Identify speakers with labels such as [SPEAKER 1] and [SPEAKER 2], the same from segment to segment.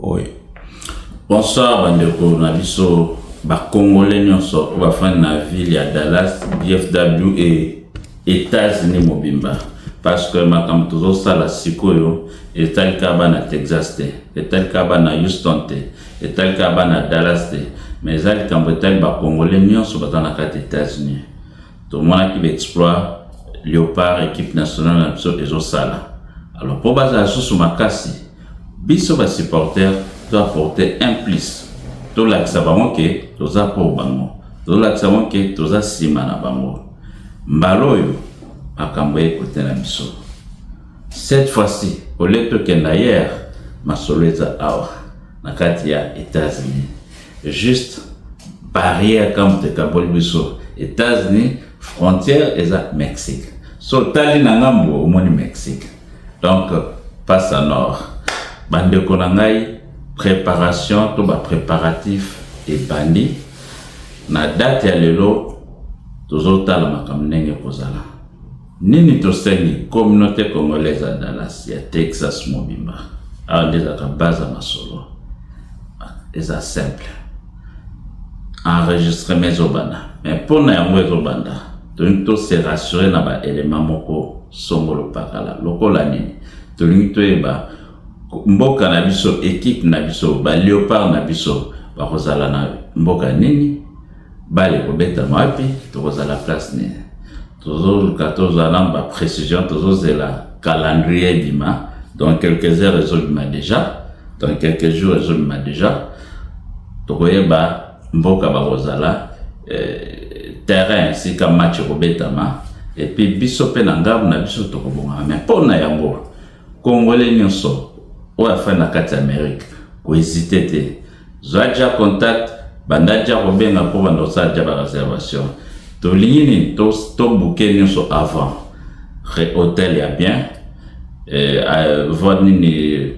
[SPEAKER 1] Oui. Bonsoir, bandeko na biso ba Congolais nyonso ba fan na ville ya Dallas, DFW et États-Unis mobimba. Parce que makambo tozo sala sikoyo etali kaba na Texas te, etali kaba na Houston te, etali kaba na Dallas te, mais ezali kambo etali ba Congolais nyonso bazana kati États-Unis. To mona ki exploit Léopard équipe nationale na biso ezo sala. Alors pour baza sous makasi, biso ba supporter doit apporter un plus. To lakisa bango ke toza pour bango. To lakisa bango ke toza sima na bango. Mbalo yo makambo ekote na biso. Cette fois-ci, au lieu de kenda hier, masolo eza awa na kati ya États-Unis. Juste barrière comme te kaboli biso. États-Unis, frontière eza Mexique. So tali na ngambo omoni Mexique. Donc passe à nord. Bandeko na ngai préparation to ba préparatif et bandi na date ya lelo tozotala makambo ndenge kozala. Nini tosengi communauté congolaise à Dallas ya Texas mobimba. Alors déjà ka base masolo. Eza simple. Enregistrer mes obana. Mais pour na yango ezobanda, to se rassurer na ba élément moko songolo pakala. Lokola nini? To limito eba mboka na biso équipe na biso ba Léopard na biso ba kozala na mboka nini? Bale ko beta mapi to kozala place nini? Toujours 14 ans, ba précision, toujours c'est la calendrier bima. Dans quelques heures, résolvement déjà. Dans quelques jours, résolvement déjà. Tokoye ba mboka ba kozala terrain si comme match ko betama. Et puis biso pe na ngabu na biso tokobonga. Mais pour na yango Congolais nyonso o afa na kati Amérique ko hésiter te. Zoaja contact bandaja ko benga pour bando sa ba réservation. To ligne to bouquet nyonso avant. Hôtel ya bien. Vol nini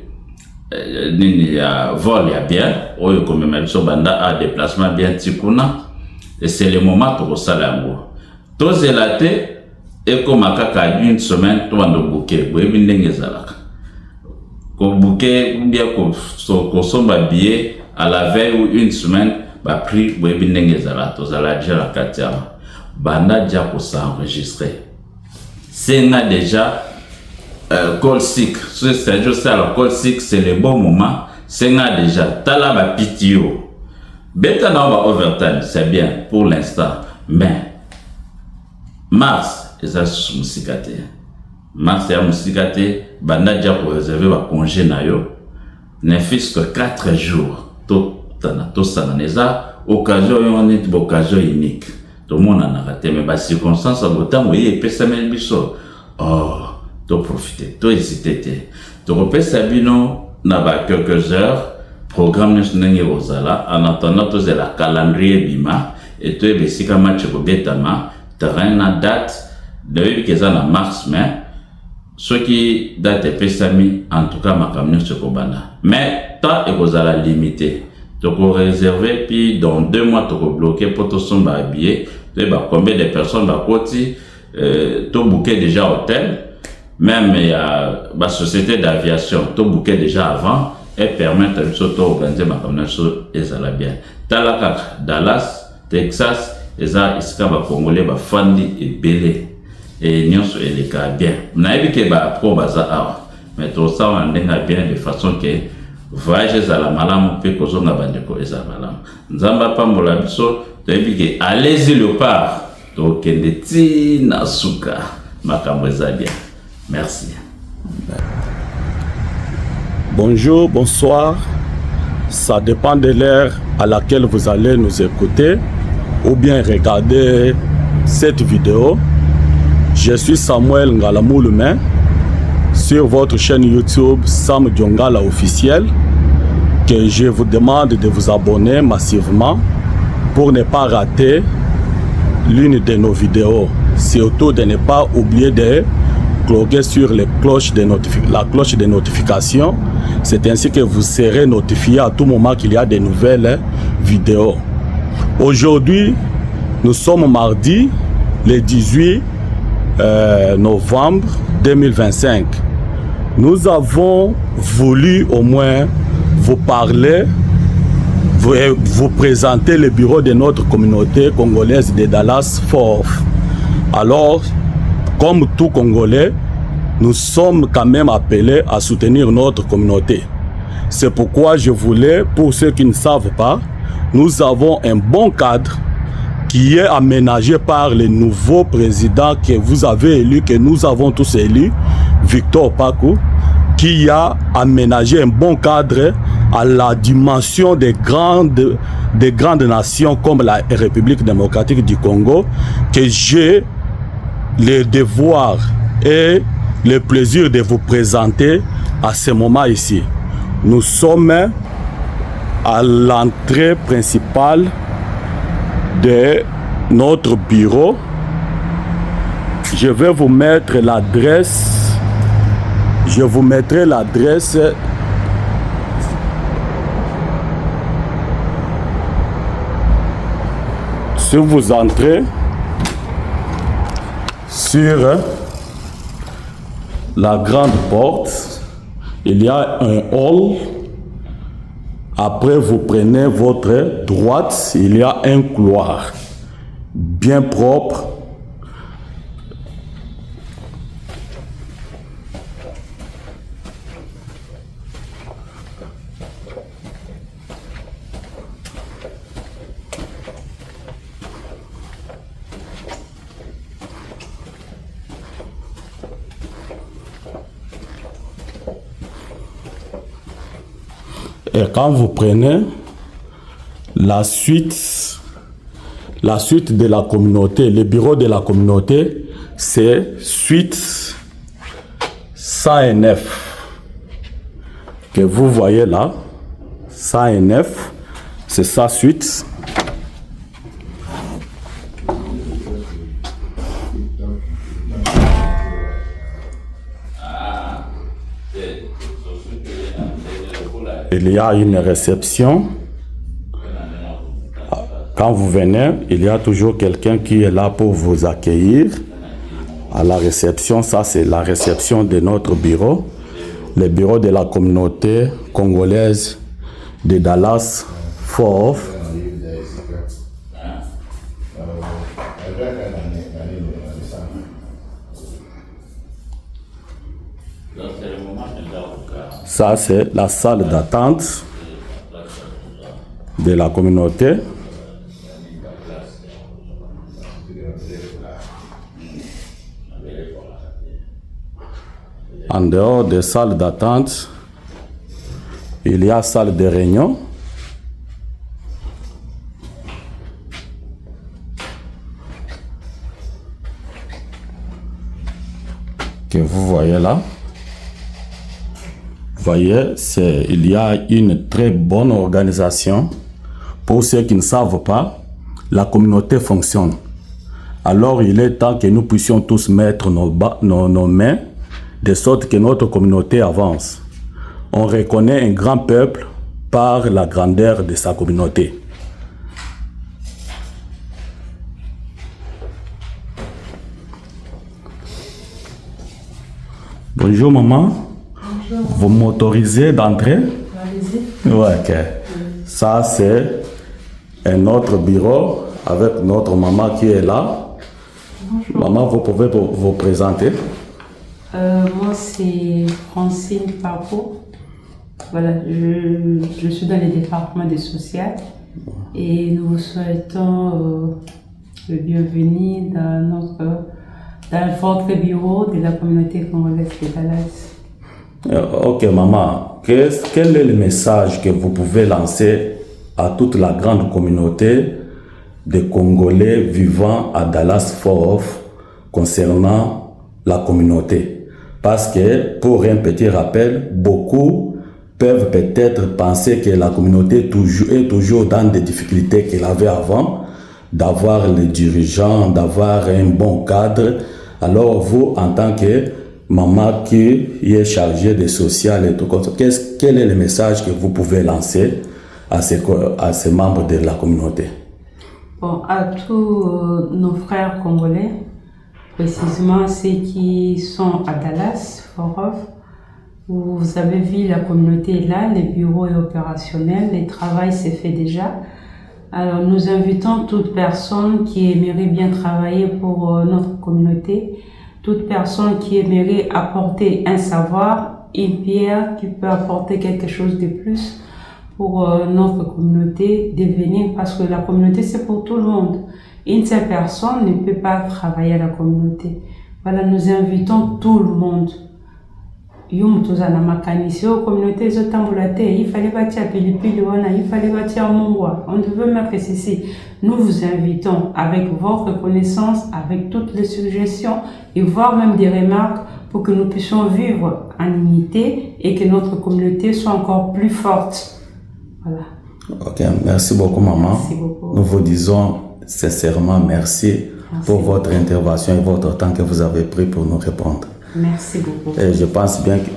[SPEAKER 1] vol ya bien. Oyo comme même so banda a déplacement bien tikuna. Et c'est le moment pour sala yango. To zelate et comme kaka une semaine to bando bouquet. Boyebi ndenge zalaka. Ko bouquet bien ko somba billet à la veille ou une semaine ba prix boyebi ndenge zala to zala déjà la katiama. Banda déjà pour s'enregistrer. C'est déjà call sick. C'est juste ça, le call sick, c'est le bon moment. C'est déjà tala ba pitio. Beta na ba overtime, c'est bien pour l'instant. Mais mars, ça sous musikate. Mars ya musikate, banda déjà pour réserver ba congé na yo. Ne fixe que 4 jours. To sananeza occasion yon est occasion unique. Tout le monde en a raté, mais les circonstances en autant, oui, et puis ça m'a dit ça. Oh, tu profiter, tu hésiter. Tu repères Sabino, n'a pas quelques heures, programme n'est pas en attendant, tu as la calendrier bima, et tu es ici comme match pour Betama, tu as une date, depuis que ça en mars, mais ce qui date est pesami, en tout cas, ma camion se cobana. Mais, temps est aux la limité. Tu peux réserver, puis dans 2 mois, tu peux bloquer pour te sommes habillés. Tu sais, combien de personnes va côté, tu booké déjà hôtel, même il y a la société d'aviation, tu booké déjà avant, et permettre de s'auto-organiser ma communauté et ça va bien. Talaka, Dallas, Texas, et ça, ici, va Congolais, va Fandi et Belé. Et nous, et les cas bien. On a vu que va pro baza, mais tout ça, on a bien de façon que voyager à la malamu pe kozonga bandeko eza malamu nzamba pambola biso toyebi allez-y Léopard to kende ti na suka makambo eza bien. Merci.
[SPEAKER 2] Bonjour, bonsoir. Ça dépend de l'heure à laquelle vous allez nous écouter ou bien regarder cette vidéo. Je suis Samuel Ngalamoulume sur votre chaîne YouTube Sam Diongala officiel, que je vous demande de vous abonner massivement pour ne pas rater l'une de nos vidéos. Surtout de ne pas oublier de cliquer sur la cloche de notification. C'est ainsi que vous serez notifié à tout moment qu'il y a de nouvelles vidéos. Aujourd'hui, nous sommes mardi, le 18 novembre 2025. Nous avons voulu au moins vous parler, vous présenter le bureau de notre communauté congolaise de Dallas-Fort Worth. Alors, comme tout Congolais, nous sommes quand même appelés à soutenir notre communauté. C'est pourquoi je voulais, pour ceux qui ne savent pas, nous avons un bon cadre qui est aménagé par le nouveau président que vous avez élu, que nous avons tous élu, Victor Pakou, qui a aménagé un bon cadre à la dimension des grandes nations comme la République démocratique du Congo, que j'ai le devoir et le plaisir de vous présenter à ce moment ici. Nous sommes à l'entrée principale de notre bureau. Je vais vous mettre l'adresse. Je vous mettrai l'adresse si vous entrez sur la grande porte. Il y a un hall. Après, vous prenez votre droite, il y a un couloir bien propre. Et quand vous prenez la suite de la communauté, le bureau de la communauté, c'est suite 109 que vous voyez là, 109, c'est sa suite. Il y a une réception. Quand vous venez, il y a toujours quelqu'un qui est là pour vous accueillir. À la réception, ça c'est la réception de notre bureau, le bureau de la communauté congolaise de Dallas-Fort Worth. Ça, c'est la salle d'attente de la communauté. En dehors des salles d'attente, il y a salle de réunion. Que vous voyez là. Vous voyez, il y a une très bonne organisation. Pour ceux qui ne savent pas, la communauté fonctionne. Alors il est temps que nous puissions tous mettre nos mains de sorte que notre communauté avance. On reconnaît un grand peuple par la grandeur de sa communauté. Bonjour maman. Bonjour. Vous m'autorisez d'entrer? Allez-y. Ouais, ok. Ça c'est un autre bureau avec notre maman qui est là. Bonjour. Maman, vous pouvez vous présenter?
[SPEAKER 3] Moi, c'est Francine Papo. Voilà, je suis dans le département des sociales et nous vous souhaitons le bienvenue dans votre bureau de la communauté congolaise de Dallas.
[SPEAKER 2] Ok, maman. Quel est le message que vous pouvez lancer à toute la grande communauté de Congolais vivant à Dallas-Fort Worth concernant la communauté? Parce que, pour un petit rappel, beaucoup peuvent peut-être penser que la communauté est toujours dans des difficultés qu'elle avait avant, d'avoir les dirigeants, d'avoir un bon cadre. Alors vous, en tant que maman qui est chargée des sociales et tout comme ça, quel est le message que vous pouvez lancer à ces membres de la communauté?
[SPEAKER 3] Bon, à tous nos frères congolais, précisément ceux qui sont à Dallas, Fort Worth, Vous avez vu, la communauté est là, les bureaux est opérationnel, le travail s'est fait déjà. Alors nous invitons toute personne qui aimerait bien travailler pour notre communauté, toute personne qui aimerait apporter un savoir, une pierre qui peut apporter quelque chose de plus pour notre communauté, de venir, parce que la communauté c'est pour tout le monde. Une seule personne ne peut pas travailler à la communauté. Voilà, nous invitons tout le monde. Yumtuzana makanisi au communauté zotambulate, il fallait bâtir pilipili wana, il fallait bâtir mongwa. On devait mettre ceci. Nous vous invitons avec votre connaissance, avec toutes les suggestions et voire même des remarques pour que nous puissions vivre en unité et que notre communauté soit encore plus forte. Voilà.
[SPEAKER 2] Ok, merci beaucoup maman.
[SPEAKER 3] Merci beaucoup.
[SPEAKER 2] Nous vous disons sincèrement merci pour votre intervention et votre temps que vous avez pris pour nous répondre.
[SPEAKER 3] Merci beaucoup.
[SPEAKER 2] Et je pense bien que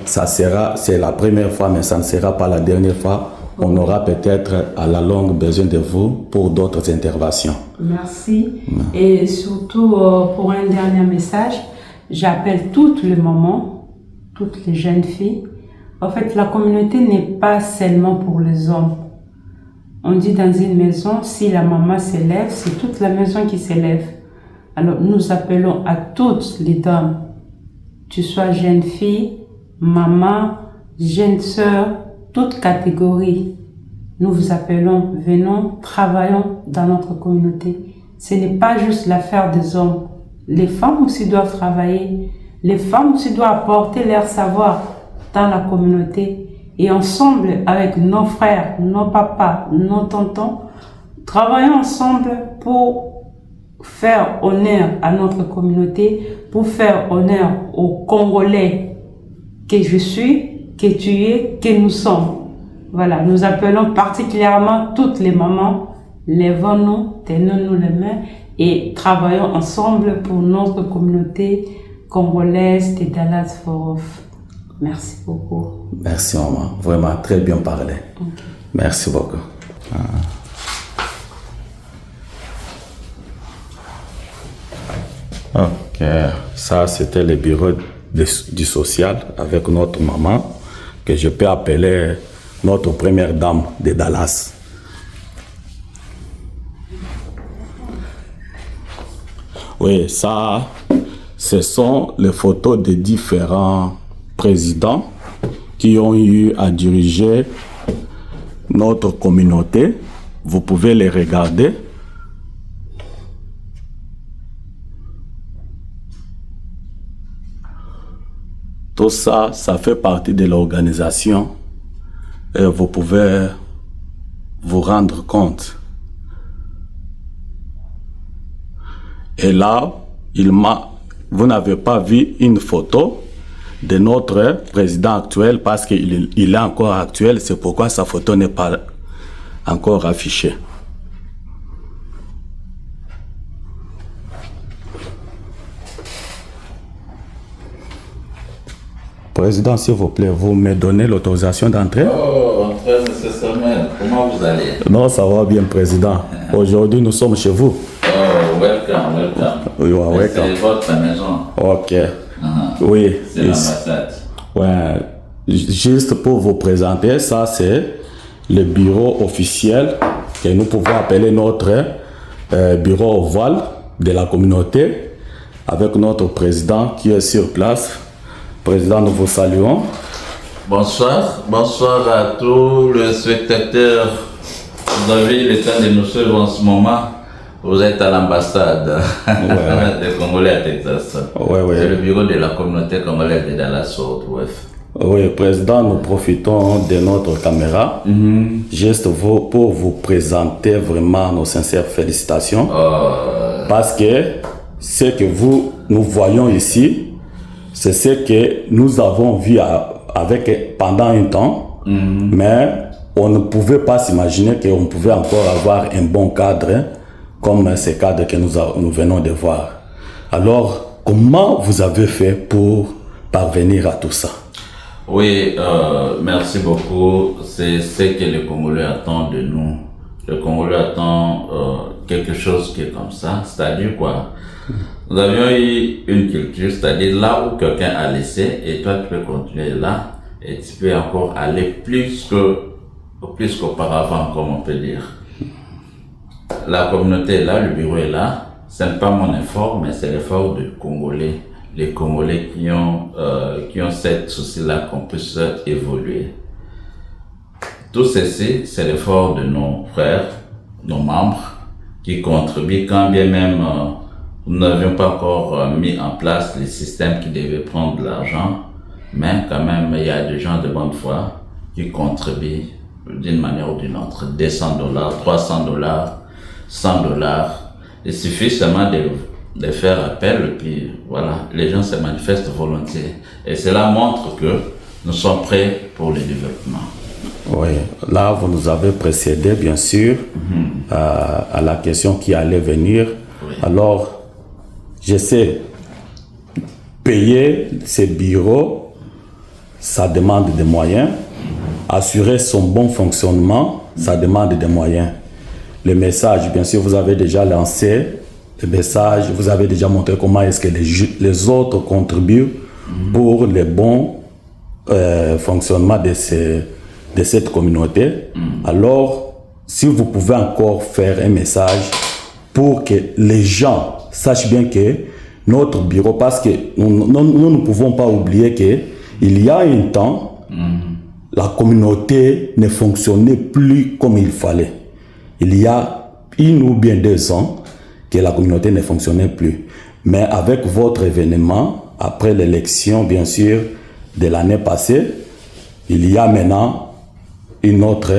[SPEAKER 2] c'est la première fois, mais ça ne sera pas la dernière fois. On aura peut-être à la longue besoin de vous pour d'autres interventions.
[SPEAKER 3] Merci. Et surtout, pour un dernier message, j'appelle toutes les mamans, toutes les jeunes filles. En fait, la communauté n'est pas seulement pour les hommes. On dit dans une maison, si la maman s'élève, c'est toute la maison qui s'élève. Alors, nous appelons à toutes les dames, tu sois jeune fille, maman, jeune sœur, toute catégorie. Nous vous appelons, venons, travaillons dans notre communauté. Ce n'est pas juste l'affaire des hommes. Les femmes aussi doivent travailler. Les femmes aussi doivent apporter leur savoir dans la communauté. Et ensemble, avec nos frères, nos papas, nos tontons, travaillons ensemble pour faire honneur à notre communauté, pour faire honneur aux Congolais que je suis, que tu es, que nous sommes. Voilà, nous appelons particulièrement toutes les mamans, lèvons-nous, tenons-nous les mains et travaillons ensemble pour notre communauté congolaise de Dallas Forof. Merci beaucoup.
[SPEAKER 2] Merci maman, vraiment très bien parlé. Okay. Merci beaucoup. Ok, ça c'était le bureau du social avec notre maman que je peux appeler notre première dame de Dallas. Oui, ça, ce sont les photos des différents présidents qui ont eu à diriger notre communauté. Vous pouvez les regarder. Tout ça, ça fait partie de l'organisation et vous pouvez vous rendre compte. Et là, vous n'avez pas vu une photo de notre président actuel parce qu'il est encore actuel, c'est pourquoi sa photo n'est pas encore affichée. Président, s'il vous plaît, vous me donnez l'autorisation d'entrer?
[SPEAKER 1] Oh, entrez, M. Samuel. Comment vous allez?
[SPEAKER 2] Non, ça va bien, Président. Aujourd'hui, nous sommes chez vous.
[SPEAKER 1] Oh, welcome, welcome.
[SPEAKER 2] Oui, welcome.
[SPEAKER 1] C'est votre maison.
[SPEAKER 2] Ok. Oui.
[SPEAKER 1] C'est l'ambassade.
[SPEAKER 2] Ouais. Juste pour vous présenter, ça c'est le bureau officiel que nous pouvons appeler notre bureau ovale de la communauté avec notre président qui est sur place. Président, nous vous saluons.
[SPEAKER 1] Bonsoir. Bonsoir à tous les spectateurs. Vous avez le temps de nous suivre en ce moment. Vous êtes à l'ambassade des Congolais à Texas. C'est le bureau de la communauté congolaise de Dallas-Fort Worth.
[SPEAKER 2] Oui, Président, nous profitons de notre caméra juste pour vous présenter vraiment nos sincères félicitations. Parce que ce que nous voyons ici, c'est ce que nous avons vu pendant un temps, mais on ne pouvait pas s'imaginer qu'on pouvait encore avoir un bon cadre comme ce cadre que nous venons de voir. Alors, comment vous avez fait pour parvenir à tout ça?
[SPEAKER 1] Oui, merci beaucoup. C'est ce que les Congolais attendent de nous. Le Congolais attend quelque chose qui est comme ça, c'est-à-dire quoi? Nous avions eu une culture, c'est-à-dire là où quelqu'un a laissé et toi tu peux continuer là. et tu peux encore aller plus qu'auparavant, comme on peut dire. La communauté est là, le bureau est là. Ce n'est pas mon effort, mais c'est l'effort des Congolais. Les Congolais qui ont cette souci-là qu'on puisse évoluer. Tout ceci, c'est l'effort de nos frères, nos membres, qui contribuent quand bien même nous n'avions pas encore mis en place les systèmes qui devaient prendre de l'argent, mais quand même, il y a des gens de bonne foi qui contribuent d'une manière ou d'une autre. $200, $300, $100. Il suffit seulement de faire appel et puis voilà, les gens se manifestent volontiers. Et cela montre que nous sommes prêts pour le développement.
[SPEAKER 2] Oui, là vous nous avez précédé bien sûr à la question qui allait venir.
[SPEAKER 1] Oui.
[SPEAKER 2] Alors, je sais, payer ces bureaux, ça demande des moyens. Assurer son bon fonctionnement, ça demande des moyens. Le message, bien sûr, vous avez déjà lancé. Le message, vous avez déjà montré comment est-ce que les autres contribuent pour le bon fonctionnement de cette communauté. Alors, si vous pouvez encore faire un message pour que les gens sachent bien que notre bureau, parce que nous ne pouvons pas oublier qu'il y a un temps, la communauté ne fonctionnait plus comme il fallait. Il y a 1 ou bien 2 ans que la communauté ne fonctionnait plus. Mais avec votre événement, après l'élection, bien sûr, de l'année passée, il y a maintenant une autre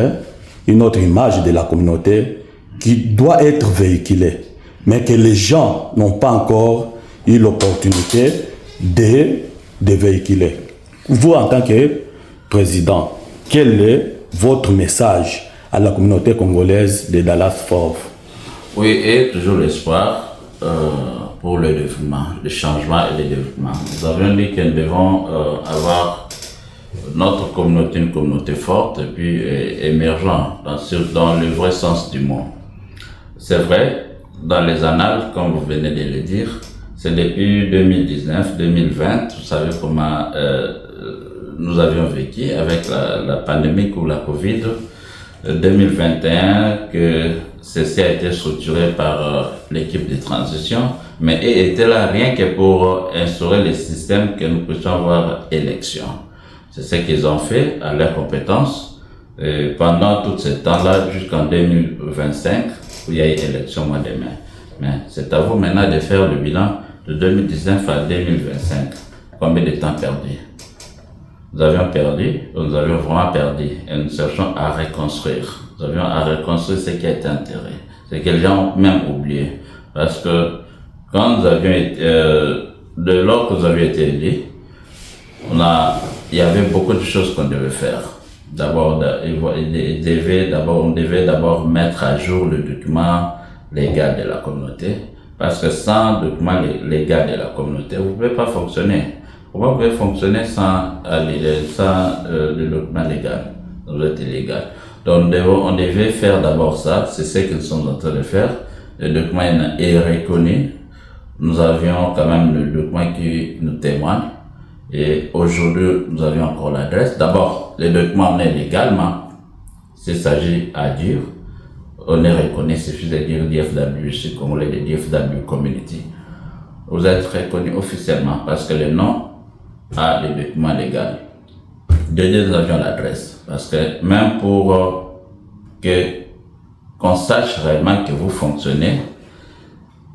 [SPEAKER 2] image de la communauté qui doit être véhiculée, mais que les gens n'ont pas encore eu l'opportunité de véhiculer. Vous, en tant que président, quel est votre message à la communauté congolaise de Dallas-Fort?
[SPEAKER 1] Oui, et toujours l'espoir pour le développement, le changement et le développement. Nous avions dit que nous devons avoir notre communauté, une communauté forte et puis émergente dans le vrai sens du mot. C'est vrai, dans les annales, comme vous venez de le dire, c'est depuis 2019-2020, vous savez comment nous avions vécu avec la pandémie ou la Covid. 2021 que ceci a été structuré par l'équipe de transition, mais ils étaient là rien que pour instaurer le système que nous puissions avoir élection. C'est ce qu'ils ont fait à leur compétence. Et pendant tout ce temps-là, jusqu'en 2025, où il y a eu élection mois de mai. Mais c'est à vous maintenant de faire le bilan de 2019 à 2025. Combien de temps perdu? Nous avions perdu, nous avions vraiment perdu, et nous cherchons à reconstruire. Nous avions à reconstruire ce qui a été enterré, ce que les gens ont même oublié. Parce que quand nous avions été, de lors que nous avions été élus, il y avait beaucoup de choses qu'on devait faire. D'abord, on devait d'abord mettre à jour le document légal de la communauté. Parce que sans document légal de la communauté, vous ne pouvez pas fonctionner. Comment vous pouvez fonctionner sans le document légal? Ça doit être illégal. Donc on devait faire d'abord ça, c'est ce que nous sommes en train de faire. Le document est reconnu. Nous avions quand même le document qui nous témoigne. Et aujourd'hui, nous avions encore l'adresse. D'abord, le document est légalement. S'il s'agit à dire, on est reconnu, il suffit de dire DFW, c'est congolais de DFW Community. Vous êtes reconnu officiellement parce que le nom a le document légal. Deuxièmement, nous avions l'adresse. Parce que même pour qu'on sache réellement que vous fonctionnez,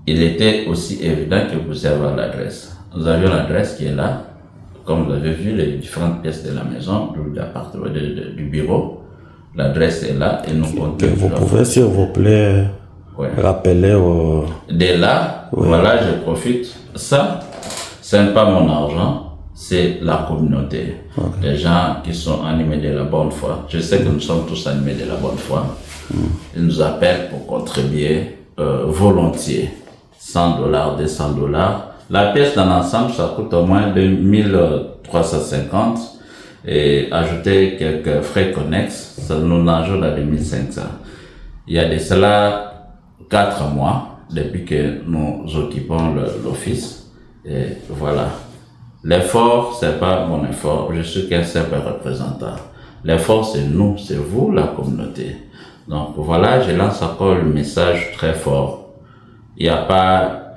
[SPEAKER 1] il était aussi évident que vous puissiez avoir l'adresse. Nous avions l'adresse qui est là. Comme vous avez vu, les différentes pièces de la maison, du bureau, l'adresse est là et nous comptons.
[SPEAKER 2] Vous pouvez, s'il vous plaît, rappeler au...
[SPEAKER 1] De là, voilà, je profite. Ça, ce n'est pas mon argent, c'est la communauté. Les gens qui sont animés de la bonne foi. Je sais que nous sommes tous animés de la bonne foi. Ils nous appellent pour contribuer volontiers. $100, $200. La pièce dans l'ensemble, ça coûte au moins 2350 et ajouter quelques frais connexes, ça nous ajoute à 2500. Il y a de cela 4 mois depuis que nous occupons l'office et voilà. L'effort, c'est pas mon effort. Je suis qu'un simple représentant. L'effort, c'est nous, c'est vous, la communauté. Donc voilà, je lance encore le message très fort. Il n'y a pas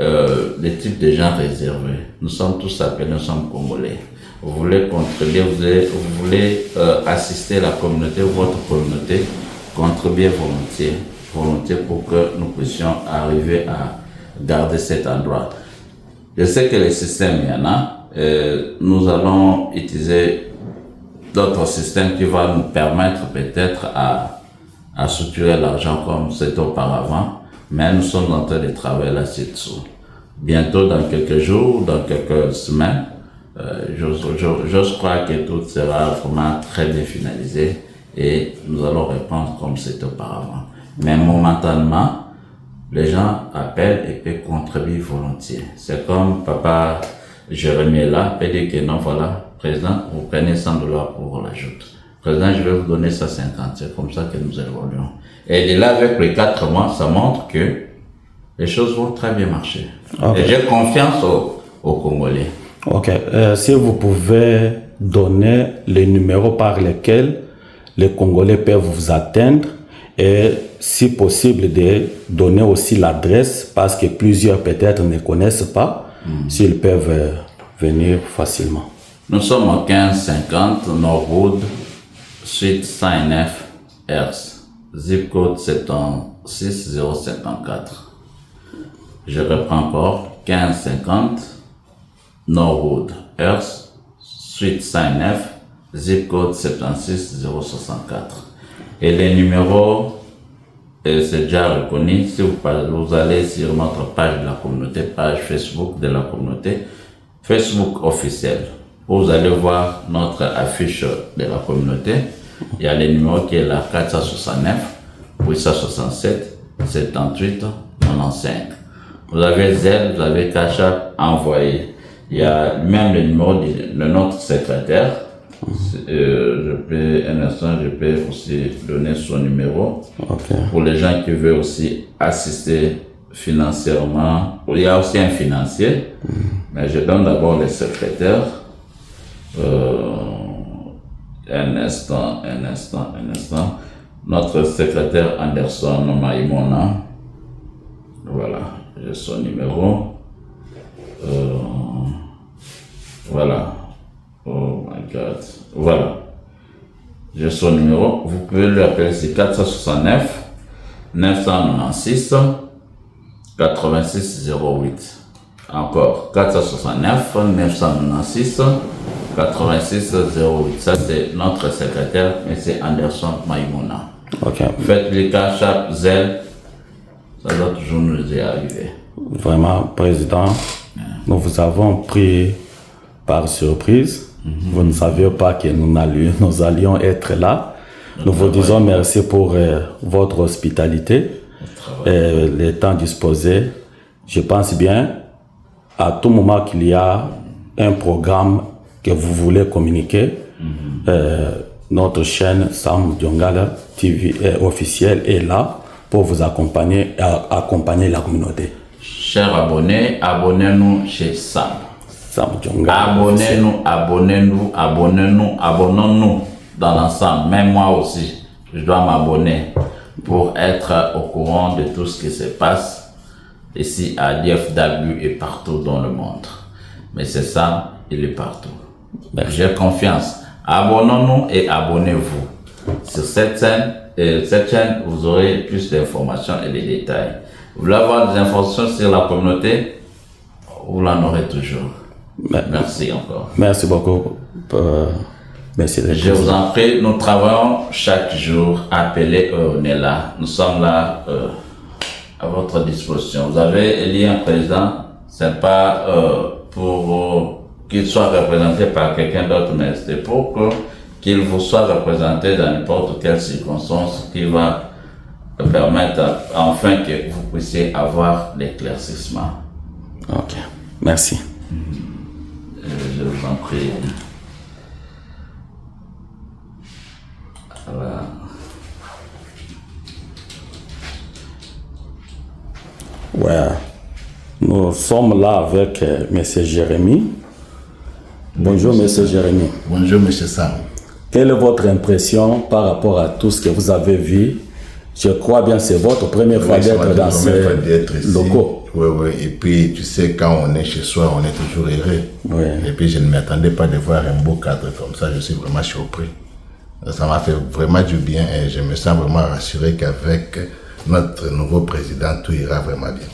[SPEAKER 1] des types de gens réservés. Nous sommes tous appelés, nous sommes Congolais. Vous voulez contribuer, vous voulez assister la communauté, votre communauté, contribuer volontiers pour que nous puissions arriver à garder cet endroit. Je sais que les systèmes, il y en a. Nous allons utiliser d'autres systèmes qui vont nous permettre peut-être à structurer l'argent comme c'était auparavant, mais nous sommes en train de travailler là-dessus. Bientôt, dans quelques jours, dans quelques semaines, je crois que tout sera vraiment très bien finalisé et nous allons répondre comme c'était auparavant. Mais momentanément, les gens appellent et peuvent contribuer volontiers. C'est comme papa Jérémie est là, peut dire que non, voilà, président, vous prenez $100 pour l'ajout. Président, je vais vous donner ça 50, c'est comme ça que nous évoluons. Et de là, avec les 4 mois, ça montre que les choses vont très bien marcher. Okay. Et j'ai confiance aux Congolais.
[SPEAKER 2] Ok. Si vous pouvez donner les numéros par lesquels les Congolais peuvent vous atteindre et si possible de donner aussi l'adresse parce que plusieurs peut-être ne connaissent pas, s'ils peuvent venir facilement.
[SPEAKER 1] Nous sommes au 1550 Norwood, suite 109 Hers, zip code 76054. Je reprends encore 1550 Norwood, Hers, suite 109, zip code 76064. Et les numéros, c'est déjà reconnu. Si vous allez sur notre page de la communauté, page Facebook de la communauté, Facebook officiel, vous allez voir notre affiche de la communauté. Il y a les numéros qui est là, 469, 867, 78, 95. Vous avez Zelle, vous avez Cash App, envoyé. Il y a même le numéro de notre secrétaire. Je peux aussi donner son numéro. Okay. Pour les gens qui veulent aussi assister financièrement. Il y a aussi un financier, mais je donne d'abord le secrétaire. Un instant. Notre secrétaire Anderson Maïmona. Voilà, j'ai son numéro. Voilà. Oh my God. Voilà. J'ai son numéro. Vous pouvez lui appeler, c'est 469 996 86 08. Encore 469 996 86 08. Ça, c'est notre secrétaire, mais c'est Anderson Maïmona. Ok. Faites les cash app, Zelle. Ça doit toujours nous y arriver.
[SPEAKER 2] Vraiment, Président, nous vous avons pris par surprise. Vous ne saviez pas que nous allions être là. Nous vous disons merci pour votre hospitalité et le temps disposé. Je pense bien, à tout moment qu'il y a un programme que vous voulez communiquer, notre chaîne Sam Diongala TV officielle est là pour vous accompagner la communauté.
[SPEAKER 1] Chers abonnés, abonnez-nous chez Sam. Abonnons-nous dans l'ensemble. Même moi aussi, je dois m'abonner pour être au courant de tout ce qui se passe ici à DFW et partout dans le monde. Mais c'est ça, il est partout. J'ai confiance. Abonnons-nous et abonnez-vous. Sur cette chaîne, vous aurez plus d'informations et des détails. Vous voulez avoir des informations sur la communauté, vous l'en aurez toujours. Merci encore.
[SPEAKER 2] Merci beaucoup. Merci.
[SPEAKER 1] Je vous en prie, nous travaillons chaque jour. Appelez, on est là. Nous sommes là à votre disposition. Vous avez élu un président, c'est pas pour qu'il soit représenté par quelqu'un d'autre, mais c'est pour qu'il vous soit représenté dans n'importe quelle circonstance qui va permettre enfin que vous puissiez avoir l'éclaircissement.
[SPEAKER 2] Ok, merci.
[SPEAKER 1] Je vous en prie. Voilà.
[SPEAKER 2] Ouais, nous sommes là avec M. Jérémy. Bonjour, monsieur Jérémy.
[SPEAKER 4] Bonjour, monsieur Sam.
[SPEAKER 2] Quelle est votre impression par rapport à tout ce que vous avez vu? Je crois bien que c'est votre première fois d'être dans ces locaux.
[SPEAKER 4] Oui. Et puis, tu sais, quand on est chez soi, on est toujours heureux.
[SPEAKER 2] Oui.
[SPEAKER 4] Et puis, je ne m'attendais pas de voir un beau cadre comme ça. Je suis vraiment surpris. Ça m'a fait vraiment du bien et je me sens vraiment rassuré qu'avec notre nouveau président, tout ira vraiment bien.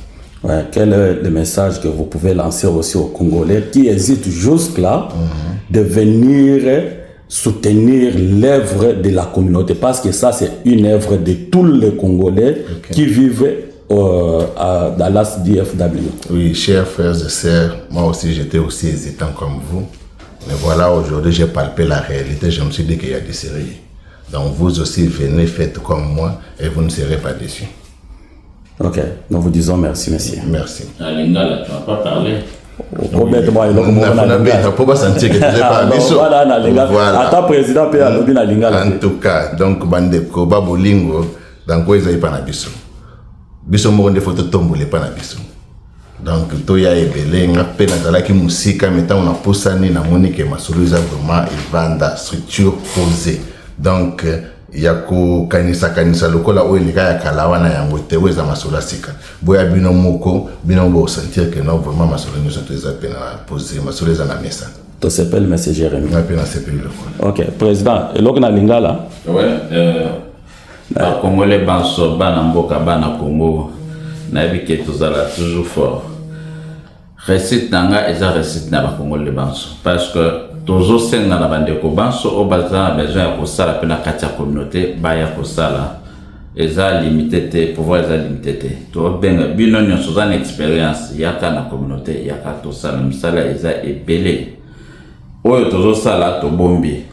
[SPEAKER 2] Ouais, quel est le message que vous pouvez lancer aussi aux Congolais qui hésitent jusque-là de venir soutenir l'œuvre de la communauté? Parce que ça, c'est une œuvre de tous les Congolais qui vivent à Dallas DFW. Oui,
[SPEAKER 4] chers frères et sœurs, moi aussi, j'étais aussi hésitant comme vous. Mais voilà, aujourd'hui, j'ai palpé la réalité. Je me suis dit qu'il y a du sérieux. Donc, vous aussi, venez, faites comme moi et vous ne serez pas déçus.
[SPEAKER 2] Ok, nous vous disons merci, monsieur.
[SPEAKER 4] Merci.
[SPEAKER 1] À Lingala, tu n'as pas parlé.
[SPEAKER 2] Complètement, il
[SPEAKER 4] ne faut pas sentir que tu n'es pas
[SPEAKER 2] voilà. Attends, président, peut aller à Lingala.
[SPEAKER 4] En tout cas, donc, Bandeko, Babolingo, dans quoi ils n'ont pas nabiso. Biso mo ndefo to tombole pa na biso. Donc to ya ebele nga pe na zala ki musika meta on a poussani na monique masuluza vraiment evanda structure posée. Donc ya ko kanisa lokola o elika ya kalawa na yango te weza masula sika. Boya bino moko bino bo sentir que non vraiment masolo nous sont très appelés na poser masuluza na mesa.
[SPEAKER 2] To s'appelle monsieur Jérémy.
[SPEAKER 4] Na pe na s'appelle le.
[SPEAKER 2] OK, président, eloko na Lingala.
[SPEAKER 1] Ouais, ba Congolais banso bana mboka bana Congo na biki tozala toujours fort. Récite nanga eza récite na ba Congolais banso parce que tozo senga na bandeko banso o baza besoin ya kosala pe na kati ya communauté ba ya kosala eza limité te pouvoir eza limité te to benga bino nyonso za expérience yaka na communauté yaka tosala misala eza ebele oyo tozo sala to bombi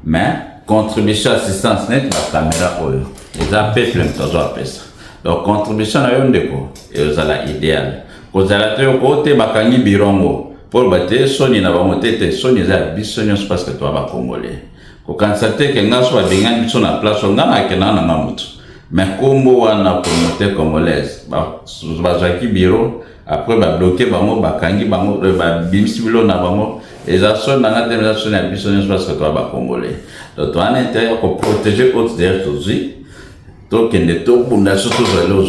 [SPEAKER 1] mais contribution assistance net la caméra oyo eza peuple mtozo apesa donc contribution na yo ndeko ezala idéal kozala te ko te bakangi birongo pour bate soni na bamotete soni eza biso nyonso parce que toi ba congolais ko kansate ke ngaso abenga biso na place ngana ke na mutu mais kombo wana communauté congolaise ba zaki biro après ba bloquer bango bakangi bango ba bimsibilo na bango eza soni na ngate soni na biso nyonso parce que toi ba congolais donc toi en intérieur pour protéger autres derrière tozi to kende to bunda surtout zalo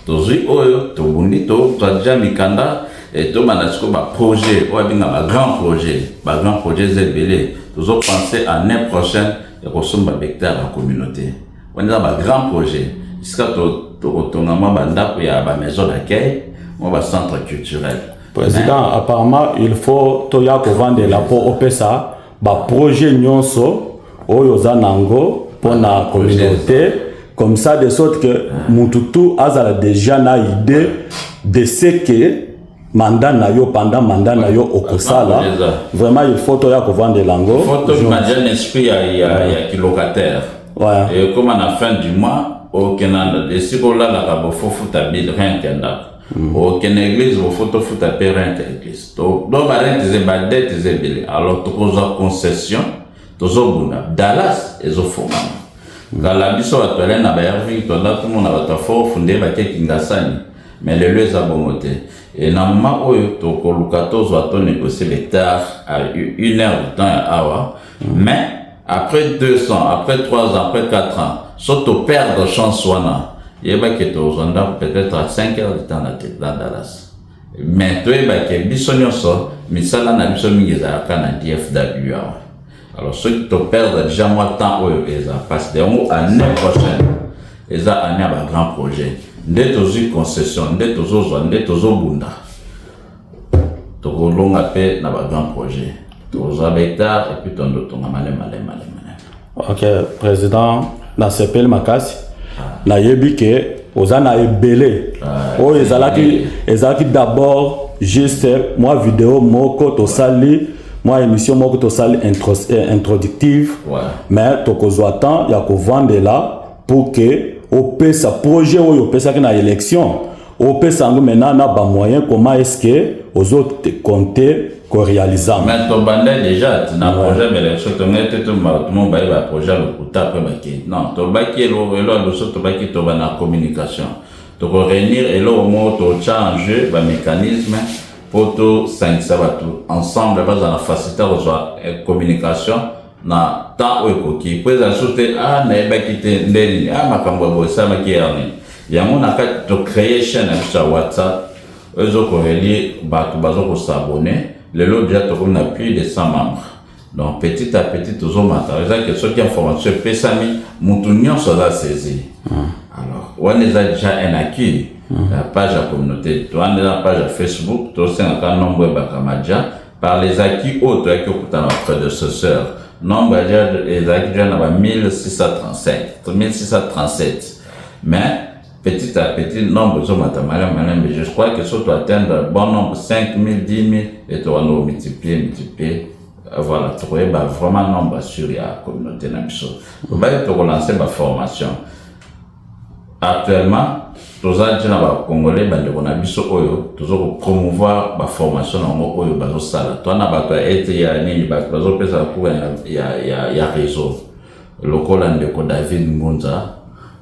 [SPEAKER 1] tozi oyo to bundi to déjà mikanda et to manasiko ba projet o binga ba grand projet zebele tozo penser à l'année prochaine et kosomba becteur la communauté on a ba grand projet jusqu'à to tongama banda ya ba maison d'accueil ou ba centre culturel.
[SPEAKER 2] Président, apparemment il faut to ya ko vendre la pour opesa ba projet nyonso oyo za nango pour la communauté comme ça de sorte que Mututu a déjà une idée de ce que mandat na yo pendant mandat na yo okosala vraiment il faut to ya ko vendre lango
[SPEAKER 1] il faut to imaginer l'esprit ya ki locataire ouais. Et comme à la fin du mois au Canada de sikola la ka bofo futa bil rent kenda au Canada église au photo futa parent église donc do ba rent ze ba dette ze bil alors to koza concession to zo buna Dallas ezo foma ngala biso atwele na ba yarvi to na tout monde va ta fort fondé ba ke kingasani mais le lieu zabomote et na moment oyo to ko lukato zo to négocier l'hectare à 1 heure de temps à awa mais après 2 ans après 3 ans après 4 ans surtout perdre chance wana yeba ke to zonda peut-être à 5 heures de temps dans Dallas mais to yeba ke biso nyonso misala na biso mingi za kana DFW alors ceux qui te perdent déjà moi temps oyo eza parce que année prochaine eza année ba grand projet nde tozi concession nde tozo nde tozo bunda to longa pe na ba grand projet tozo hectare et puis tondo tonga malé.
[SPEAKER 2] OK président na sepel makasi na yebi ke ozana ebele o ezalaki d'abord juste moi vidéo moko to sali moi émission moko to sali introductive ouais. Mais to kozwa temps ya ko vendre là pour que au pesa projet ou pesa que na élection au pesa ngo maintenant na ba moyen comment est-ce que aux autres compter ko réaliser
[SPEAKER 1] mais to bande déjà na projet mais l'élection to mettre tout le monde ba projet le coup après ba ki non to ba ki lo to ba ki to na communication to réunir et là au moins to changer ba mécanisme poto 5 sabatu ensemble baza na facilité reçoit communication na temps okoki puis ajouter na ebakite ndeni makambo bo sama ki yani yango na kati to créer chaîne sur WhatsApp ezoko relier batu bazoko s'abonner le lot déjà to na plus de 100 membres donc petit à petit toujours matériel que ce qui information pesami mutunyo soza saisi alors on est déjà un acquis la page à communauté toi on est la page à Facebook toi c'est un nombre bakamaja par les acquis autres qui ont nos prédécesseurs nombre les acquis déjà 1637 mais petit à petit nombre de mais je crois que si tu atteins un bon nombre 5000 10 000 et tu vas nous multiplier voilà trouver vraiment nombre sur la communauté nabiso on va te relancer ma formation actuellement tous les Congolais bandeko na biso oyo toujours promouvoir la formation na ngo oyo bazo sala toi na bato été ya nini bazo pesa pour ya réseau lokola ndeko David Ngunza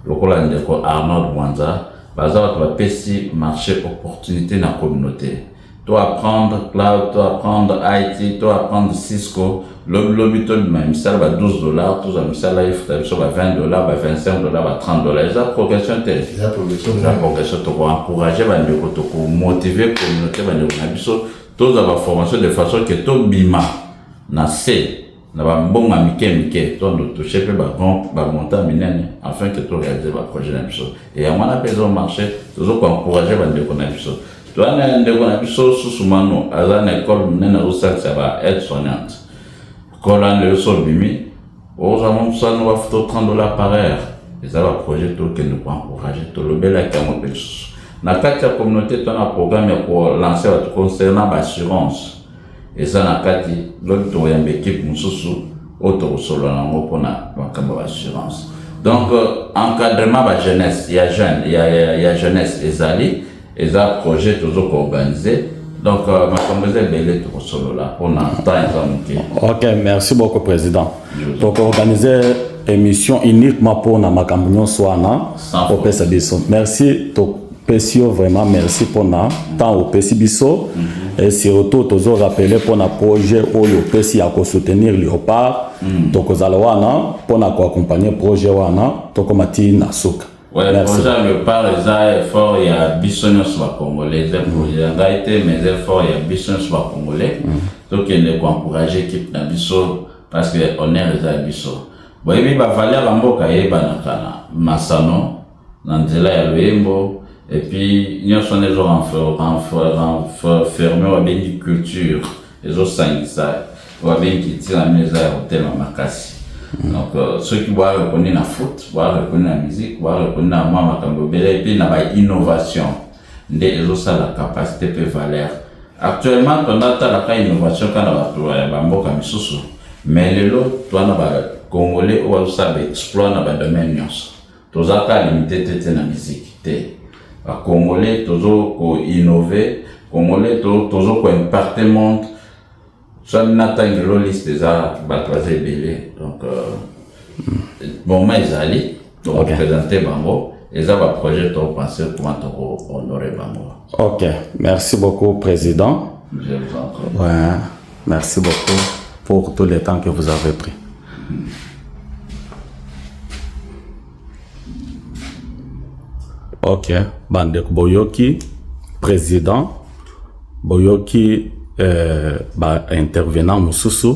[SPEAKER 1] lokola ndeko Arnold Mwanza baza bato ba pesi marché opportunité na communauté toi apprendre cloud toi apprendre IT toi apprendre Cisco lobby to même ça va $12 tout ça là il faut $20 $25 $30 ça progression telle ça progression to encourager bandeko to motiver communauté bandeko na biso tous avoir formation de façon que to bima na C na ba mbonga mike to ndo toucher pe ba montant minene afin que to réaliser ba projet na biso et on a besoin marché toujours encourager bandeko na biso toi na ndeko na biso susumano azana école nena usaka ça va être soignante Colan le sol bimi, aux amants ça nous va $30 par heure. Et ça va projet tout que nous pouvons encourager tout le bel accueil. Na kati ya communauté tu as un programme pour lancer concernant l'assurance. Et ça na kati l'autre tu as une équipe mususu auto solo na ngo na makambo assurance. Donc encadrement ba jeunesse, il y a jeune, il y a jeunesse ezali, et ça projet toujours organisé. Donc, ma communauté belé tout solo là pour
[SPEAKER 2] Ok, merci beaucoup président. Donc organiser émission uniquement pour na makambunyo soana au PSBiso. Merci to pesio vraiment merci pour na temps au PSBiso et surtout toujours rappeler pour na projet oyo pesi ya ko soutenir Léopard donc ozalwana pour na ko accompagner projet wana to komati na suka.
[SPEAKER 1] Ouais, le projet le par les efforts il y a bisogno sur Congolais, les projets d'arrêter mes efforts il y a bisogno sur Congolais. Donc il faut encourager l'équipe na biso parce que on est les biso. Bon et puis va falloir amboka yeba na kana masano na nzela ya Lwembo et puis il y a son les gens fermé ou bien culture les autres sanguisa ou bien qui tire la maison hôtel Makasi. Donc ceux qui voient reconnaître la foot, voient reconnaître la musique, voient reconnaître la maman et puis la innovation, des autres la capacité peut valoir. Actuellement, on a la innovation quand on a bamboka misusu, mais les autres, toi na Congolais ou on savent explorer dans le domaine nyonso. Tous a ka limité tete na musique te. Congolais toujours ko innover, Congolais toujours ko impacter monde. Soit n'attend liste déjà batrazé belé donc bon mais ils donc présenter Bango et ça va projet ton penser comment honorer Bango.
[SPEAKER 2] Ok, merci beaucoup président.
[SPEAKER 1] Je vous en prie.
[SPEAKER 2] Ouais, merci beaucoup pour tout le temps que vous avez pris. Ok, Bandek Boyoki, président Boyoki. Intervenant mususu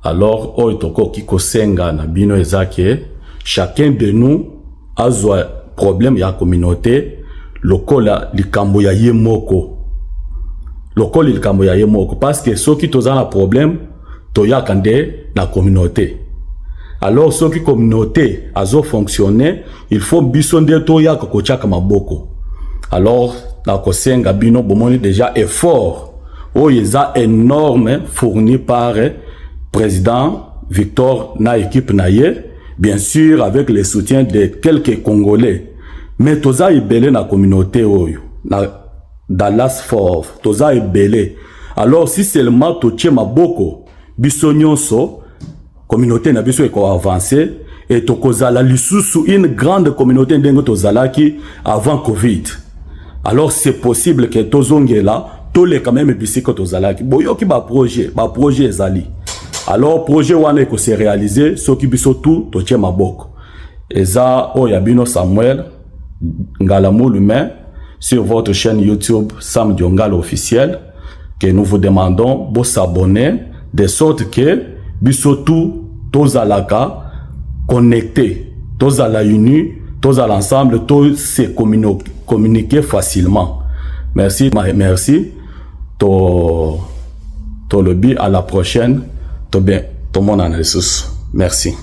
[SPEAKER 2] alors oitoko kiko senga na bino ezake chacun de nous a un problème ya communauté lokola likambo ya yemoko parce que ceux qui toza na problème toya kande na communauté alors ceux qui communauté azo fonctionner il faut bisonde toya ko chaka maboko alors na ko senga bino bomoni déjà effort Oyeza énorme fourni par président Victor na équipe naye, bien sûr avec le soutien de quelques Congolais. Mais toza ibele na communauté oyo, na Dallas Fort, toza ibele. Alors si seulement toche maboko, biso nyonso, communauté na biso eko avancé, et tokozala lisusu une grande communauté ndengo tozalaki avant Covid. Alors c'est possible que tozongela tous les quand même bisiko tozalaki boyoki ba projet ezali alors projet wana ko se réaliser soki biso tout totie maboko eza oyabino Samuel Ngalamulume sur votre chaîne YouTube Sam Diongala officiel que nous vous demandons de s'abonner de sorte que biso tout tozalaka connecté tozala uni tozala ensemble tous se communiquer facilement. Merci to lobby à la prochaine to bien tout le monde en ressources. Merci.